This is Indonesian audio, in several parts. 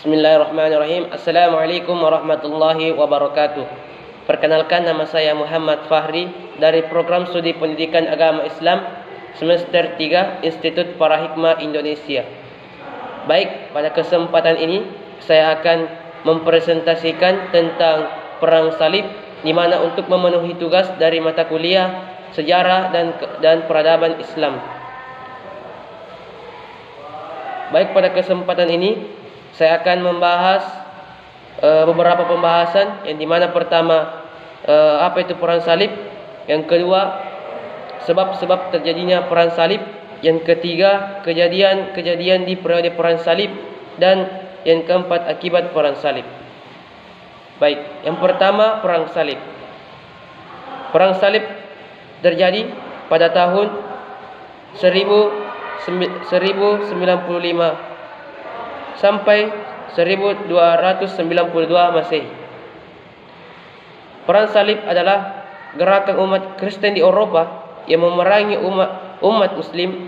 Bismillahirrahmanirrahim. Assalamualaikum warahmatullahi wabarakatuh. Perkenalkan, nama saya Muhammad Fahri dari Program Studi Pendidikan Agama Islam Semester 3 Institut Para Hikmah Indonesia. Baik, pada kesempatan ini saya akan mempresentasikan tentang Perang Salib, di mana untuk memenuhi tugas dari mata kuliah Sejarah dan Peradaban Islam. Baik, pada kesempatan ini saya akan membahas beberapa pembahasan, yang dimana pertama apa itu Perang Salib, yang kedua sebab-sebab terjadinya Perang Salib, yang ketiga kejadian-kejadian di periode Perang Salib, dan yang keempat akibat Perang Salib. Baik, yang pertama Perang Salib. Perang Salib terjadi pada tahun 1095 sampai 1292 Masehi. Perang Salib adalah gerakan umat Kristen di Eropa yang memerangi umat Muslim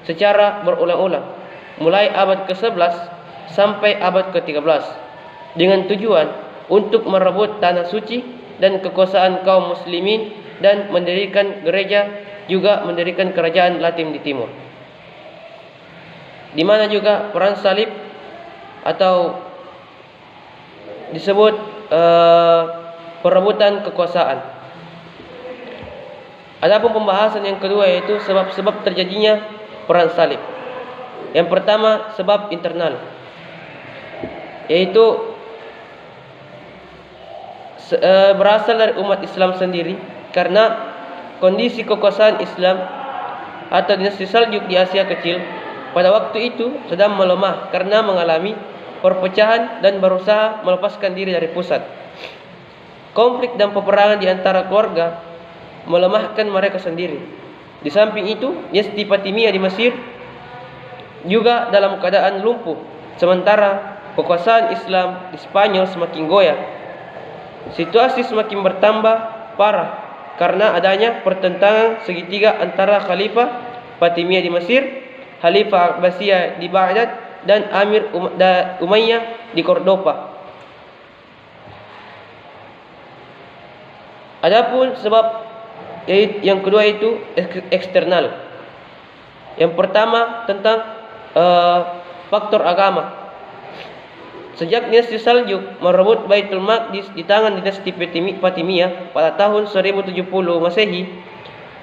secara berulang-ulang, mulai abad ke-11 sampai abad ke-13, dengan tujuan untuk merebut tanah suci dan kekuasaan kaum muslimin dan mendirikan gereja, juga mendirikan kerajaan Latin di timur. Di mana juga Perang Salib atau disebut perebutan kekuasaan. Adapun pembahasan yang kedua yaitu sebab-sebab terjadinya Perang Salib. Yang pertama, sebab internal, yaitu berasal dari umat Islam sendiri, karena kondisi kekuasaan Islam atau dinasti Saljuk di Asia Kecil pada waktu itu sedang melemah karena mengalami perpecahan dan berusaha melepaskan diri dari pusat. Konflik dan peperangan di antara keluarga melemahkan mereka sendiri. Di samping itu, dinasti Fatimiyah di Mesir juga dalam keadaan lumpuh, sementara kekuasaan Islam di Spanyol semakin goyah. Situasi semakin bertambah parah karena adanya pertentangan segitiga antara Khalifah Fatimiyah di Mesir, Khalifah Abbasiyah di Baghdad, dan Amir Umayyah di Cordoba. Adapun sebab yang kedua itu eksternal. Yang pertama tentang faktor agama. Sejak dinasti Saljuk merebut Baitul Maqdis di tangan dinasti Fatimiyah pada tahun 1070 Masehi,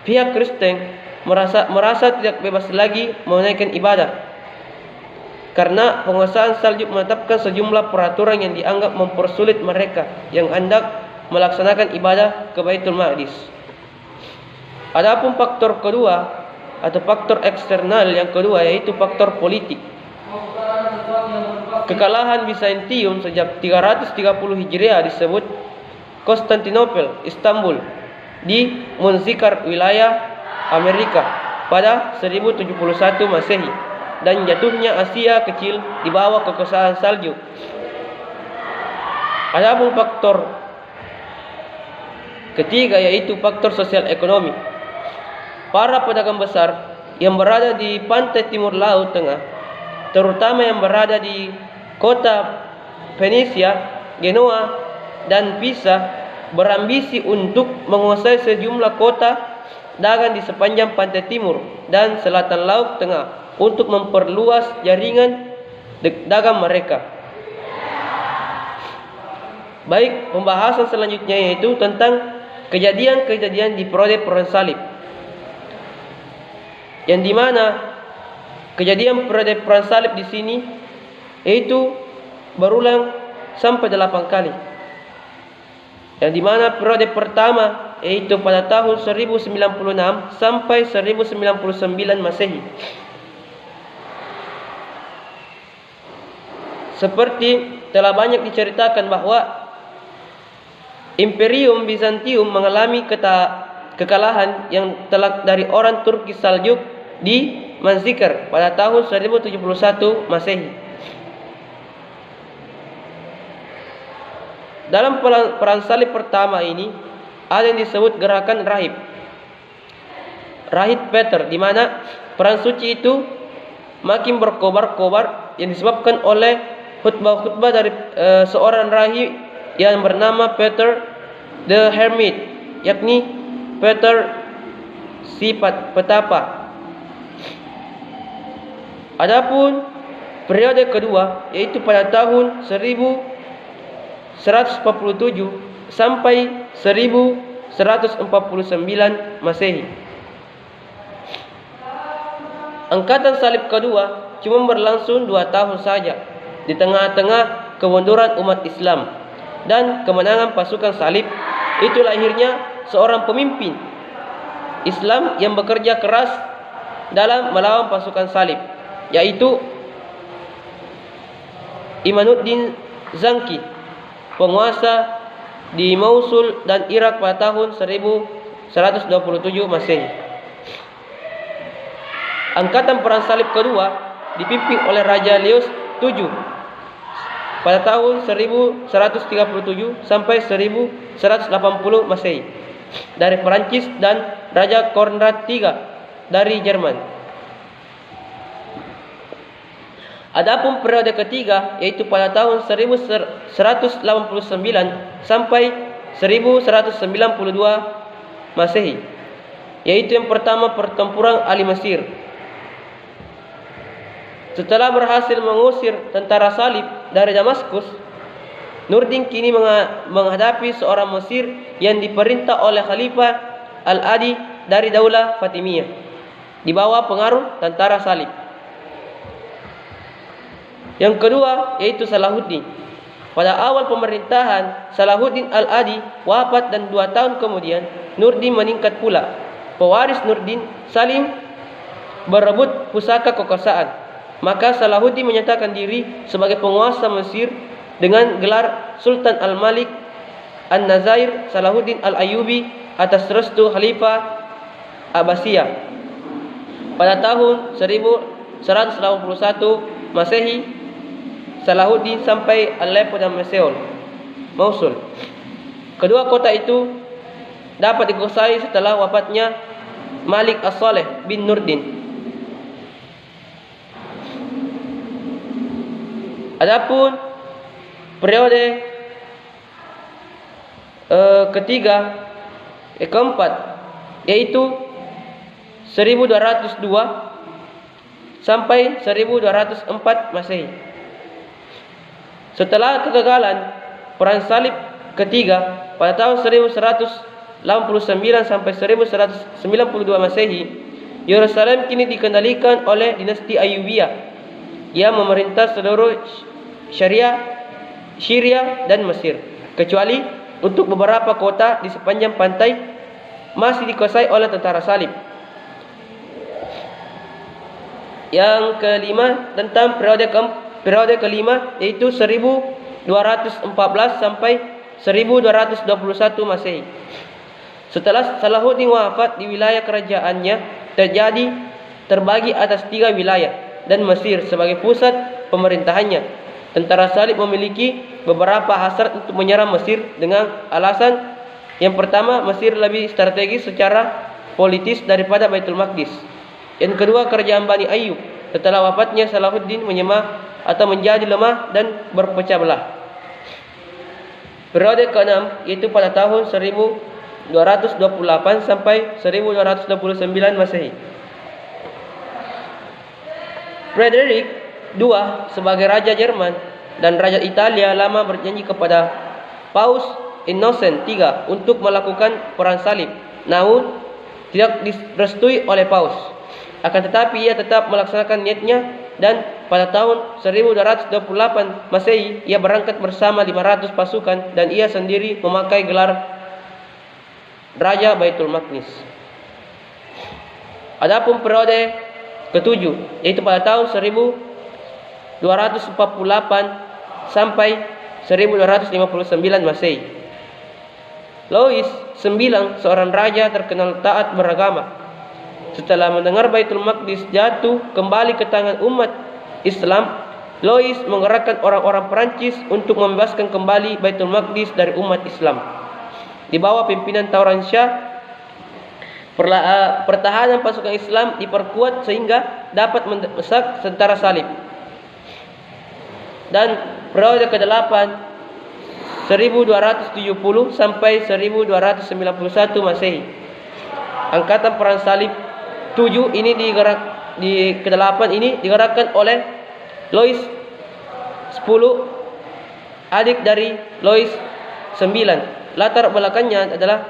pihak Kristen merasa tidak bebas lagi menunaikan ibadah, karena penguasaan Saljuk menetapkan sejumlah peraturan yang dianggap mempersulit mereka yang hendak melaksanakan ibadah ke Baitul Maqdis. Adapun faktor kedua atau faktor eksternal yang kedua yaitu faktor politik. Kekalahan Bizantium sejak 330 Hijriah disebut Konstantinopel, Istanbul di Munzikar, wilayah Amerika pada 1071 Masehi, dan jatuhnya Asia Kecil di bawah kekuasaan Saljuk. Adapun faktor ketiga yaitu faktor sosial ekonomi. Para pedagang besar yang berada di pantai timur Laut Tengah, terutama yang berada di kota Venesia, Genoa, dan Pisa, berambisi untuk menguasai sejumlah kota dagang di sepanjang pantai timur dan selatan Laut Tengah untuk memperluas jaringan dagang mereka. Baik, pembahasan selanjutnya yaitu tentang kejadian-kejadian di periode Perang Salib, yang dimana kejadian periode Perang Salib di sini yaitu berulang sampai 8 kali. Yang dimana periode pertama yaitu pada tahun 1096 sampai 1099 Masehi. Seperti telah banyak diceritakan bahwa Imperium Bizantium mengalami kekalahan yang telak dari orang Turki Saljuk di Manzikar pada tahun 1071 Masehi. Dalam Perang Salib pertama ini ada yang disebut gerakan Rahib Peter, di mana perang suci itu makin berkobar-kobar yang disebabkan oleh khutbah-khutbah dari seorang rahib yang bernama Peter the Hermit, yakni Peter si petapa. Adapun periode kedua yaitu pada tahun 1147 sampai 1149 Masehi. Angkatan salib kedua cuma berlangsung 2 tahun saja di tengah-tengah kemunduran umat Islam dan kemenangan pasukan salib. Itu lahirnya seorang pemimpin Islam yang bekerja keras dalam melawan pasukan salib, yaitu Imanuddin Zanki, penguasa di Mosul dan Irak pada tahun 1127 Masehi. Angkatan perang salib kedua dipimpin oleh Raja Leos VII pada tahun 1137 sampai 1180 Masehi dari Perancis dan Raja Konrad III dari Jerman. Adapun periode ketiga yaitu pada tahun 1189 sampai 1192 Masehi, yaitu yang pertama pertempuran Ali Mesir. Setelah berhasil mengusir tentara salib dari Damaskus, Nurdin kini menghadapi seorang Mesir yang diperintah oleh Khalifah Al-Adi dari Daulah Fatimiyah di bawah pengaruh tentara salib. Yang kedua yaitu Salahuddin. Pada awal pemerintahan Salahuddin Al-Adi wafat dan 2 tahun kemudian Nurdin meningkat pula. Pewaris Nurdin saling berebut pusaka kekuasaan. Maka Salahuddin menyatakan diri sebagai penguasa Mesir dengan gelar Sultan Al-Malik An-Nazair Salahuddin Al-Ayyubi atas restu Khalifah Abbasiyah. Pada tahun 1181 Masehi, Salahuddin sampai Aleppo dan Mosul. Kedua kota itu dapat dikuasai setelah wafatnya Malik As-Saleh bin Nurdin. Adapun periode keempat yaitu 1202 sampai 1204 Masehi. Setelah kegagalan perang salib ketiga pada tahun 1189 sampai 1192 Masehi, Yerusalem kini dikendalikan oleh dinasti Ayyubiyah yang memerintah seluruh Syria dan Mesir, kecuali untuk beberapa kota di sepanjang pantai masih dikuasai oleh tentara salib. Yang kelima tentang periode kelima yaitu 1214 sampai 1221 Masehi. Setelah Salahuddin wafat, di wilayah kerajaannya terbagi atas 3 wilayah dan Mesir sebagai pusat pemerintahannya. Tentara salib memiliki beberapa hasrat untuk menyerang Mesir dengan alasan yang pertama, Mesir lebih strategis secara politis daripada Baitul Maqdis. Yang kedua, kerajaan Bani Ayyub setelah wafatnya Salahuddin menjadi lemah dan berpecah belah. Periode ke-6 yaitu pada tahun 1228 sampai 1229 Masehi. Frederick II sebagai Raja Jerman dan Raja Italia lama berjanji kepada Paus Innocent III untuk melakukan perang salib, namun tidak direstui oleh Paus. Akan tetapi ia tetap melaksanakan niatnya dan pada tahun 1228 Masehi ia berangkat bersama 500 pasukan dan ia sendiri memakai gelar Raja Baitul Maqdis. Adapun periode ketujuh yaitu pada tahun 1248 sampai 1259 Masehi. Louis IX, seorang raja terkenal taat beragama, setelah mendengar Baitul Maqdis jatuh kembali ke tangan umat Islam, Louis menggerakkan orang-orang Perancis untuk membebaskan kembali Baitul Maqdis dari umat Islam. Di bawah pimpinan Tauran Shah, pertahanan pasukan Islam diperkuat sehingga dapat mendesak tentara salib. dan periode ke-8 1270 sampai 1291 Masehi. Angkatan Perang Salib 7 ini di ke-8 ini digerakkan oleh Louis 10, adik dari Louis 9. Latar belakangnya adalah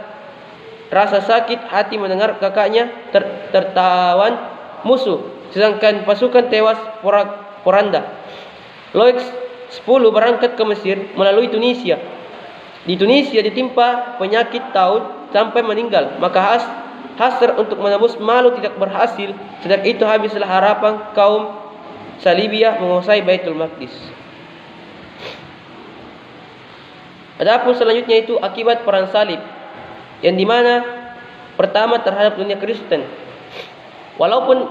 rasa sakit hati mendengar kakaknya tertawan musuh, sedangkan pasukan tewas poranda. Louis 10 berangkat ke Mesir melalui Tunisia. Di Tunisia ditimpa penyakit taun sampai meninggal. Maka hasrat untuk menebus malu tidak berhasil. Sejak itu habislah harapan kaum Salibiyah menguasai Baitul Maqdis. Adapun selanjutnya itu akibat perang salib, yang dimana pertama terhadap dunia Kristen. Walaupun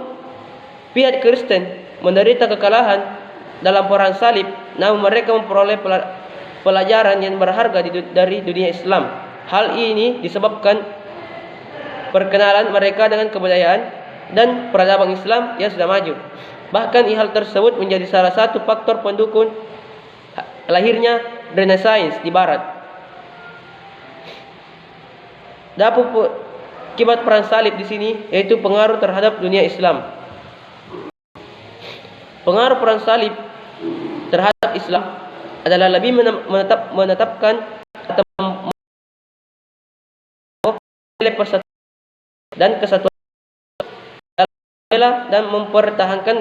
pihak Kristen menderita kekalahan dalam perang salib, namun mereka memperoleh pelajaran yang berharga dari dunia Islam. Hal ini disebabkan perkenalan mereka dengan kebudayaan dan peradaban Islam yang sudah maju. Bahkan hal tersebut menjadi salah satu faktor pendukung lahirnya Renaissance di Barat. Dapur akibat perang salib di sini yaitu pengaruh terhadap dunia Islam. Pengaruh perang salib terhadap Islam adalah lebih menetapkan atau persatuan dan kesatuan dan mempertahankan